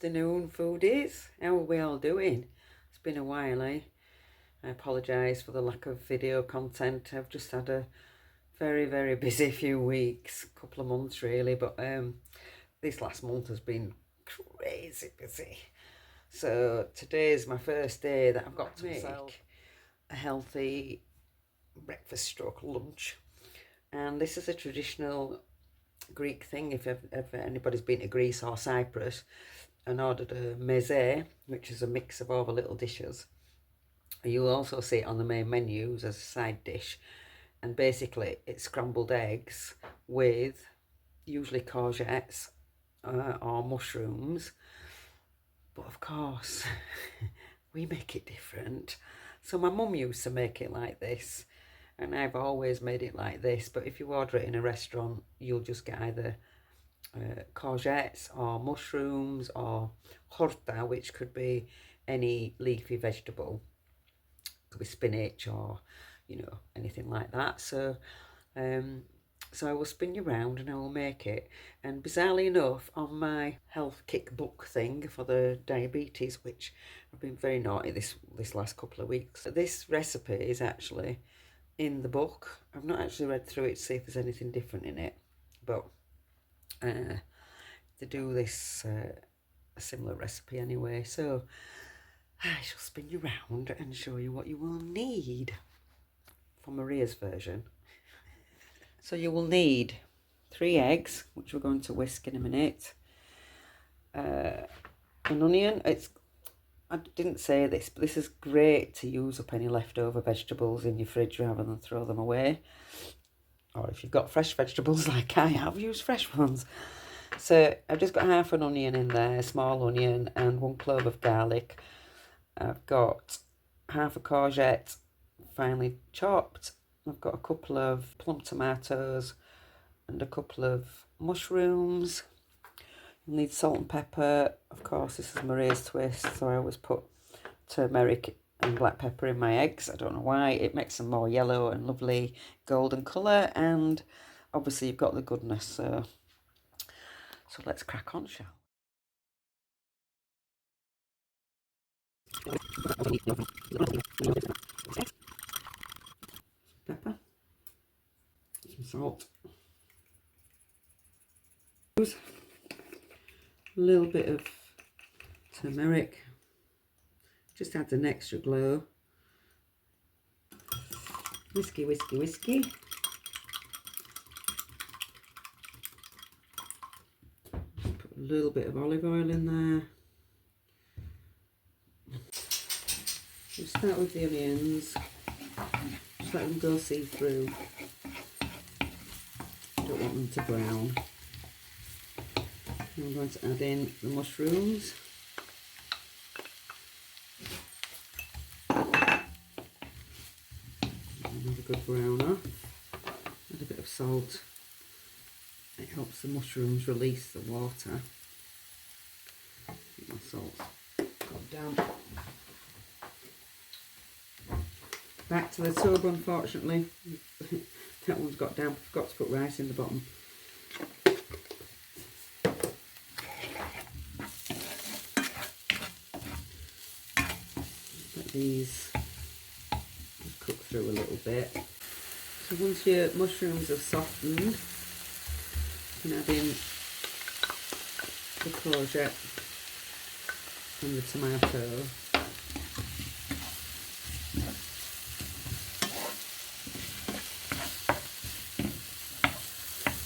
afternoon, foodies. How are we all doing? It's been a while, eh? I apologise for the lack of video content. I've just had a very busy few weeks, couple of months really, but this last month has been crazy busy. So today's my first day that I've got to make a healthy breakfast stroke lunch. And this is a traditional Greek thing. If anybody's been to Greece or Cyprus and ordered a meze, which is a mix of all the little dishes, you'll also see it on the main menus as a side dish. And basically it's scrambled eggs with usually courgettes or mushrooms, but of course we make it different. So my mum used to make it like this, and I've always made it like this, but if you order it in a restaurant, you'll just get either courgettes or mushrooms or horta, which could be any leafy vegetable. Could be spinach or, anything like that. So I will spin you round and I will make it. And bizarrely enough, on my health kick book thing for the diabetes, which I've been very naughty this last couple of weeks, this recipe is actually in the book. I've not actually read through it to see if there's anything different in it, but they do this a similar recipe anyway. So I shall spin you round and show you what you will need for Maria's version. So you will need 3 eggs, which we're going to whisk in a minute. An onion. I didn't say this, but this is great to use up any leftover vegetables in your fridge rather than throw them away. Or if you've got fresh vegetables like I have, use fresh ones. So I've just got half an onion in there, a small onion, and 1 clove of garlic. I've got half a courgette, finely chopped. I've got a couple of plum tomatoes and a couple of mushrooms. You'll need salt and pepper. Of course, this is Maria's twist, so I always put turmeric and black pepper in my eggs. I don't know why. It makes them more yellow and lovely golden colour, and obviously you've got the goodness. So let's crack on, shall we? Pepper, some salt, a little bit of turmeric, just adds an extra glow. Whiskey. Put a little bit of olive oil in there. We'll start with the onions. Just let them go see through. Don't want them to brown. I'm going to add in the mushrooms. Have a good brown off. Add a bit of salt. It helps the mushrooms release the water. My salt's got damp. Back to the tub, unfortunately. That one's got damp. I forgot to put rice in the bottom. Let these just cook through a little bit. So once your mushrooms have softened, you can add in the courgette and the tomato.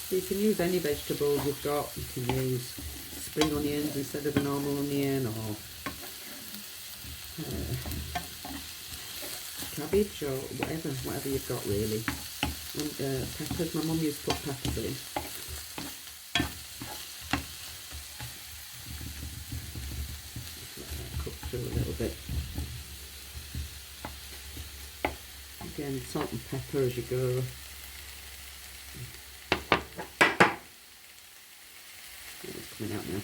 So you can use any vegetables you've got. You can use spring onions instead of a normal onion, or cabbage, or whatever you've got really. And peppers. My mum used to put peppers in. Just let that cook through a little bit. Again, salt and pepper as you go. It's coming out now.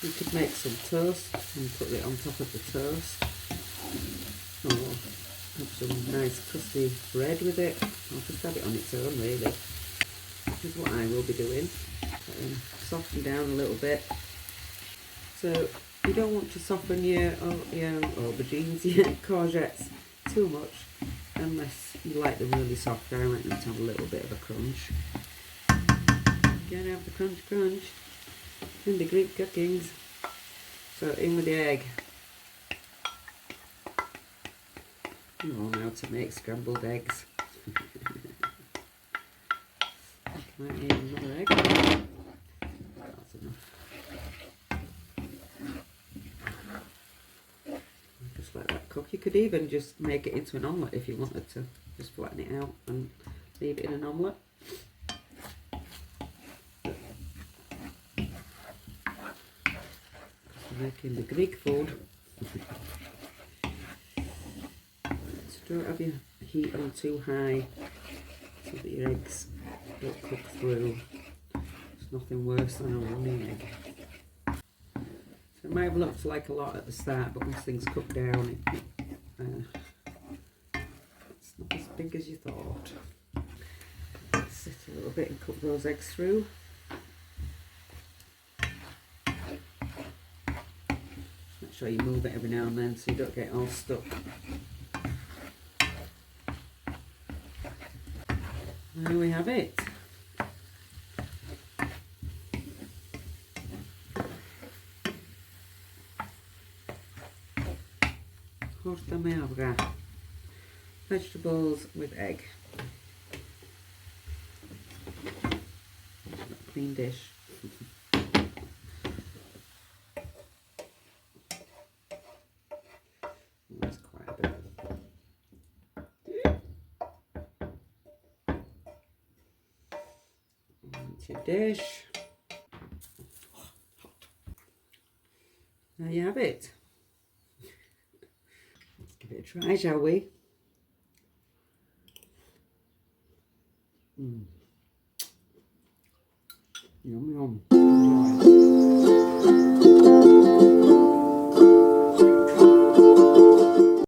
You could make some toast and put it on top of the toast, or Have some nice crusty bread with it. I'll just have it on its own really. This is what I will be doing. Soften down a little bit. So you don't want to soften your aubergines, your courgettes too much unless you like them really soft. I like them to have a little bit of a crunch. Gotta have the crunch in the Greek cookings. So in with the egg. You know how to make scrambled eggs. Might need another egg. That's enough. Just let that cook. You could even just make it into an omelette if you wanted to. Just flatten it out and leave it in an omelette. Making the Greek food. So don't have your heat on too high so that your eggs don't cook through. There's nothing worse than a runny egg. So it might have looked like a lot at the start, but once things cook down, it's not as big as you thought. Sit a little bit and cook those eggs through. Make sure you move it every now and then so you don't get all stuck. There we have it. Horta meavra. Vegetables with egg. Clean dish. That's quite a bit. Into your dish. There you have it. Let's give it a try, shall we? Yum yum.